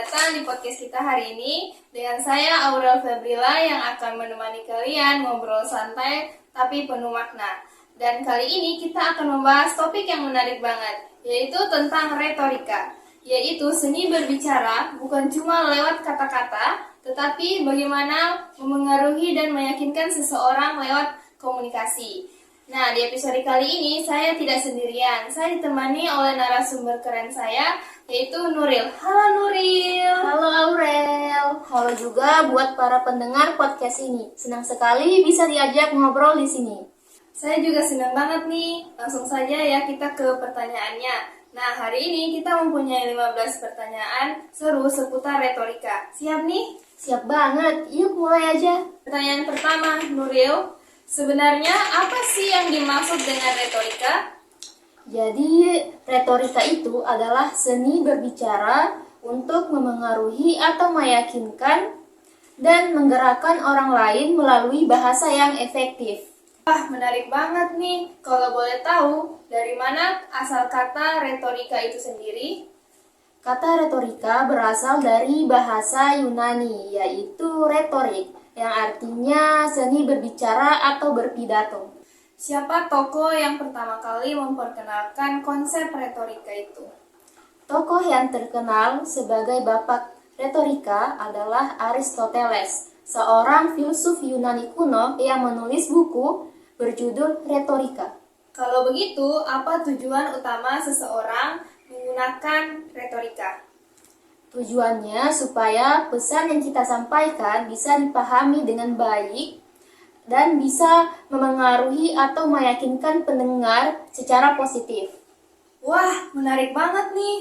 datang di podcast kita hari ini dengan saya Aurel Febrila yang akan menemani kalian ngobrol santai tapi penuh makna. Dan kali ini kita akan membahas topik yang menarik banget, yaitu tentang retorika, yaitu seni berbicara bukan cuma lewat kata-kata, tetapi bagaimana memengaruhi dan meyakinkan seseorang lewat komunikasi. Nah, di episode kali ini saya tidak sendirian. Saya ditemani oleh narasumber keren saya, yaitu Nuril. Halo Nuril. Halo Aurel. Halo juga buat para pendengar podcast ini. Senang sekali bisa diajak ngobrol di sini. Saya juga senang banget nih. Langsung saja ya kita ke pertanyaannya. Nah, hari ini kita mempunyai 15 pertanyaan seru seputar retorika. Siap nih? Siap banget. Yuk mulai aja. Pertanyaan pertama, Nuril. Sebenarnya apa sih yang dimaksud dengan retorika? Jadi, retorika itu adalah seni berbicara untuk memengaruhi atau meyakinkan dan menggerakkan orang lain melalui bahasa yang efektif. Wah, menarik banget nih. Kalau boleh tahu, dari mana asal kata retorika itu sendiri? Kata retorika berasal dari bahasa Yunani, yaitu retorik, yang artinya seni berbicara atau berpidato. Siapa tokoh yang pertama kali memperkenalkan konsep retorika itu? Tokoh yang terkenal sebagai bapak retorika adalah Aristoteles, seorang filsuf Yunani kuno yang menulis buku berjudul Retorika. Kalau begitu, apa tujuan utama seseorang menggunakan retorika? Tujuannya supaya pesan yang kita sampaikan bisa dipahami dengan baik dan bisa memengaruhi atau meyakinkan pendengar secara positif. Wah, menarik banget nih.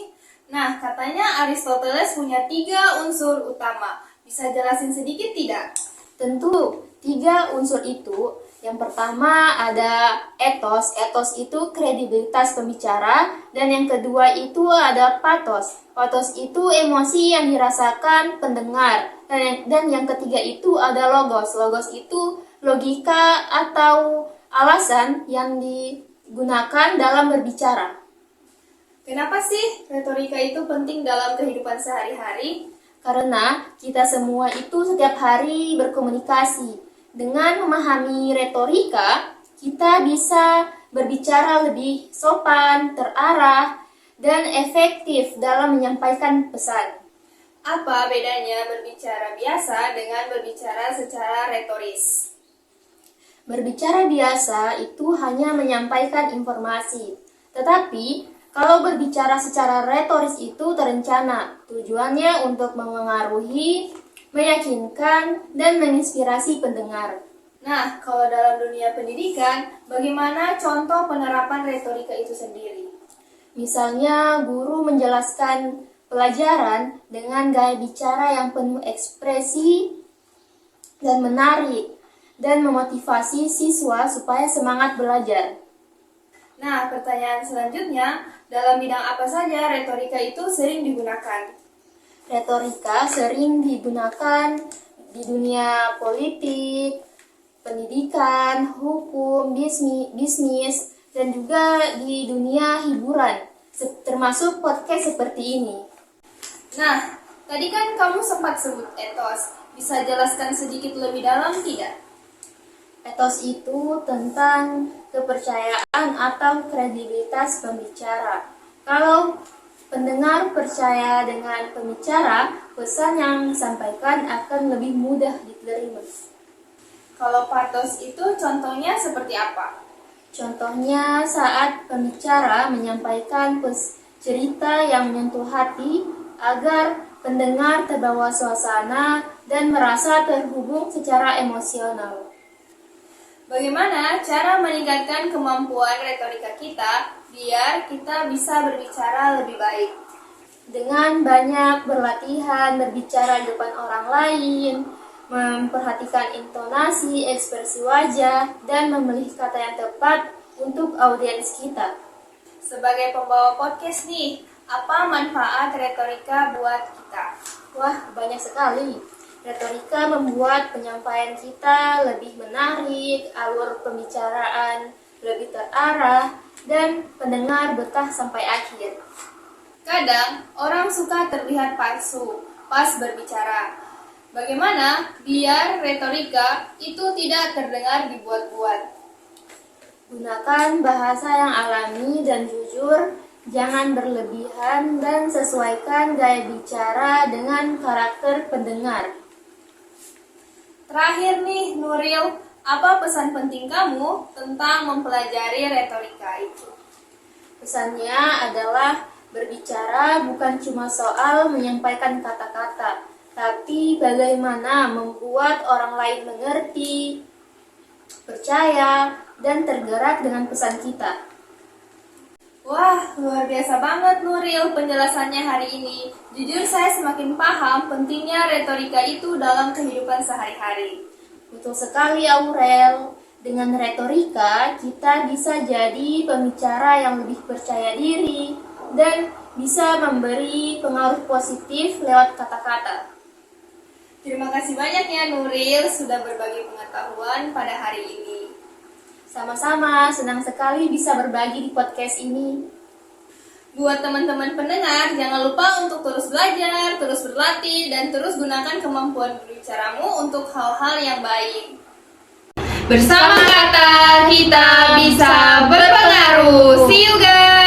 Nah, katanya Aristoteles punya 3 unsur utama. Bisa jelasin sedikit tidak? Tentu, 3 unsur itu. Yang pertama ada etos. Etos itu kredibilitas pembicara. Dan yang kedua itu ada pathos. Pathos itu emosi yang dirasakan pendengar. Dan yang ketiga itu ada logos. Logos itu logika atau alasan yang digunakan dalam berbicara. Kenapa sih retorika itu penting dalam kehidupan sehari-hari? Karena kita semua itu setiap hari berkomunikasi. Dengan memahami retorika, kita bisa berbicara lebih sopan, terarah, dan efektif dalam menyampaikan pesan. Apa bedanya berbicara biasa dengan berbicara secara retoris? Berbicara biasa itu hanya menyampaikan informasi. Tetapi, kalau berbicara secara retoris itu terencana. Tujuannya untuk memengaruhi, meyakinkan, dan menginspirasi pendengar. Nah, kalau dalam dunia pendidikan, bagaimana contoh penerapan retorika itu sendiri? Misalnya, guru menjelaskan pelajaran dengan gaya bicara yang penuh ekspresi dan menarik, dan memotivasi siswa supaya semangat belajar. Nah, pertanyaan selanjutnya, dalam bidang apa saja retorika itu sering digunakan? Retorika sering digunakan di dunia politik, pendidikan, hukum, bisnis, dan juga di dunia hiburan, termasuk podcast seperti ini. Nah, tadi kan kamu sempat sebut etos. Bisa jelaskan sedikit lebih dalam tidak? Etos itu tentang kepercayaan atau kredibilitas pembicara. Kalau pendengar percaya dengan pembicara, pesan yang disampaikan akan lebih mudah diterima. Kalau pathos itu contohnya seperti apa? Contohnya saat pembicara menyampaikan cerita yang menyentuh hati agar pendengar terbawa suasana dan merasa terhubung secara emosional. Bagaimana cara meningkatkan kemampuan retorika kita biar kita bisa berbicara lebih baik? Dengan banyak berlatihan berbicara di depan orang lain, memperhatikan intonasi, ekspresi wajah, dan memilih kata yang tepat untuk audiens kita. Sebagai pembawa podcast nih, apa manfaat retorika buat kita? Wah, banyak sekali. Retorika membuat penyampaian kita lebih menarik, alur pembicaraan lebih terarah, dan pendengar betah sampai akhir. Kadang, orang suka terlihat palsu. pas berbicara. Bagaimana biar retorika itu tidak terdengar dibuat-buat? Gunakan bahasa yang alami dan jujur, jangan berlebihan dan sesuaikan gaya bicara dengan karakter pendengar. Terakhir nih Nuril, apa pesan penting kamu tentang mempelajari retorika itu? Pesannya adalah berbicara bukan cuma soal menyampaikan kata-kata, tapi bagaimana membuat orang lain mengerti, percaya, dan tergerak dengan pesan kita. Wah, luar biasa banget Nuril penjelasannya hari ini. Jujur saya semakin paham pentingnya retorika itu dalam kehidupan sehari-hari. Betul sekali Aurel. Dengan retorika, kita bisa jadi pembicara yang lebih percaya diri dan bisa memberi pengaruh positif lewat kata-kata. Terima kasih banyak ya Nuril sudah berbagi pengetahuan pada hari ini. Sama-sama, senang sekali bisa berbagi di podcast ini. Buat teman-teman pendengar, jangan lupa untuk terus belajar, terus berlatih, dan terus gunakan kemampuan berbicaramu untuk hal-hal yang baik. Bersama kata, kita bisa berpengaruh. See you guys!